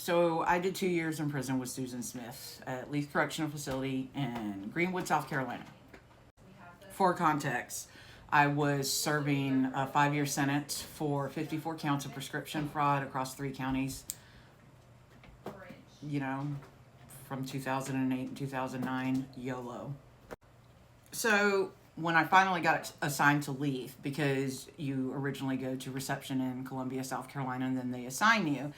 So I did 2 years in prison with Susan Smith at Leith Correctional Facility in Greenwood, South Carolina. For context, I was serving a 5-year sentence for 54 counts of prescription fraud across 3 counties, you know, from 2008 and 2009, YOLO. So when I finally got assigned to Leith, because you originally go to reception in Columbia, South Carolina, and then they assign you.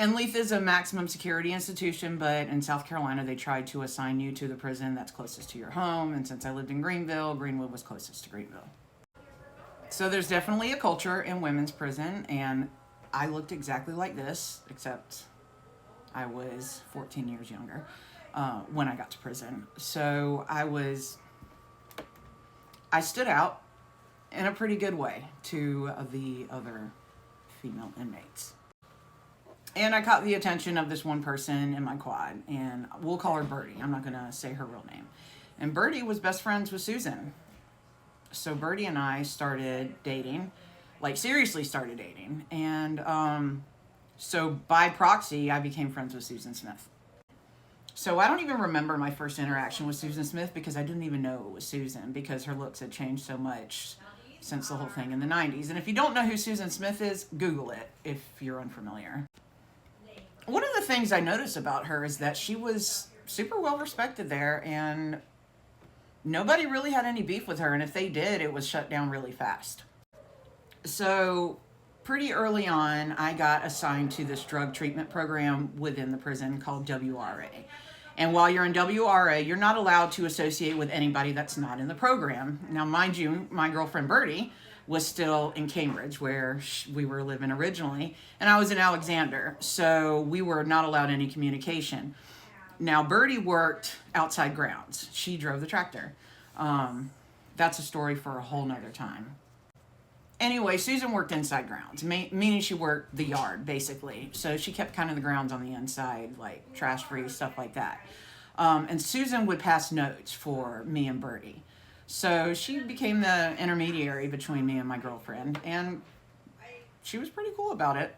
And Leith is a maximum security institution, but in South Carolina, they tried to assign you to the prison that's closest to your home. And since I lived in Greenville, Greenwood was closest to Greenville. So there's definitely a culture in women's prison, and I looked exactly like this, except I was 14 years younger when I got to prison. So I stood out in a pretty good way to the other female inmates. And I caught the attention of this one person in my quad, and we'll call her Birdie. I'm not going to say her real name. And Birdie was best friends with Susan. So Birdie and I started dating, like seriously started dating. And so by proxy, I became friends with Susan Smith. So I don't even remember my first interaction with Susan Smith because I didn't even know it was Susan because her looks had changed so much since the whole thing in the 90s. And if you don't know who Susan Smith is, Google it if you're unfamiliar. One of the things I noticed about her is that she was super well respected there, and nobody really had any beef with her, and if they did, it was shut down really fast. So pretty early on, I got assigned to this drug treatment program within the prison called WRA. And while you're in WRA, you're not allowed to associate with anybody that's not in the program. Now, mind you, my girlfriend Birdie was still in Cambridge, where we were living originally, and I was in Alexander, so we were not allowed any communication. Now, Birdie worked outside grounds. She drove the tractor. That's a story for a whole nother time. Anyway, Susan worked inside grounds, meaning she worked the yard, basically. So she kept kind of the grounds on the inside, like trash-free, stuff like that. And Susan would pass notes for me and Birdie. So she became the intermediary between me and my girlfriend, and she was pretty cool about it.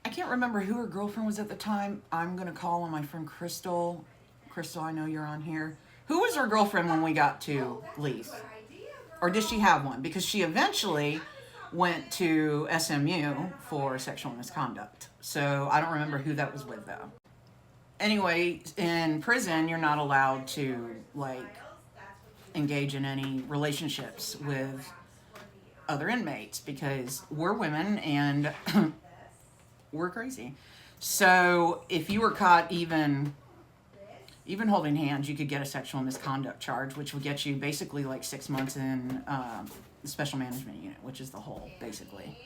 I can't remember who her girlfriend was at the time. I'm going to call on my friend Crystal. Crystal, I know you're on here. Who was her girlfriend when we got to Leith? Or did she have one? Because she eventually went to SMU for sexual misconduct. So I don't remember who that was with, though. Anyway, in prison, you're not allowed to, engage in any relationships with other inmates because we're women and we're crazy. So if you were caught even holding hands, you could get a sexual misconduct charge, which would get you basically 6 months in the special management unit, which is the hole, basically.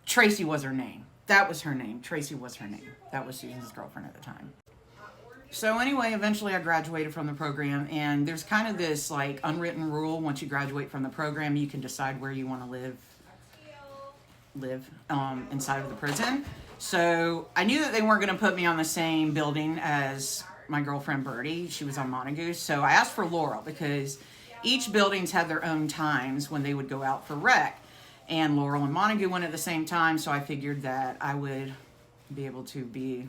Tracy was her name. That was her name. Tracy was her name. That was Susan's girlfriend at the time. So anyway, eventually I graduated from the program, and there's kind of this unwritten rule. Once you graduate from the program, you can decide where you want to live inside of the prison. So I knew that they weren't going to put me on the same building as my girlfriend Birdie. She was on Montague. So I asked for Laurel because each buildings had their own times when they would go out for rec. And Laurel and Montague went at the same time, so I figured that I would be able to be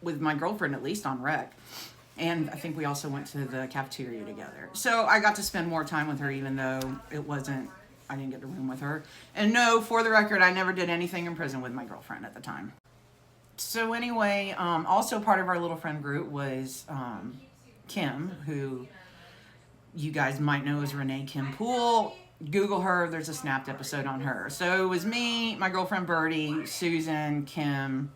with my girlfriend at least on rec. And I think we also went to the cafeteria together. So I got to spend more time with her, even though I didn't get to room with her. And no, for the record, I never did anything in prison with my girlfriend at the time. So anyway, also part of our little friend group was Kim, who you guys might know as Renee Kim Poole. Google her, there's a Snapped episode on her. So it was me, my girlfriend Birdie, Susan, Kim,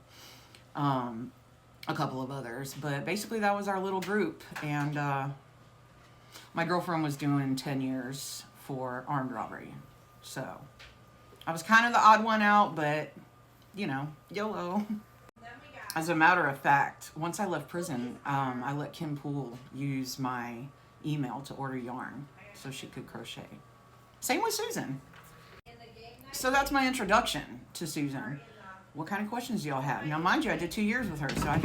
a couple of others. But basically that was our little group. And my girlfriend was doing 10 years for armed robbery. So I was kind of the odd one out, but, YOLO. As a matter of fact, once I left prison, I let Kim Poole use my email to order yarn so she could crochet. Same with Susan. So that's my introduction to Susan. What kind of questions do y'all have? Now, mind you, I did 2 years with her, so I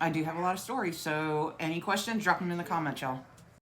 do have a lot of stories. So any questions, drop them in the comments, y'all.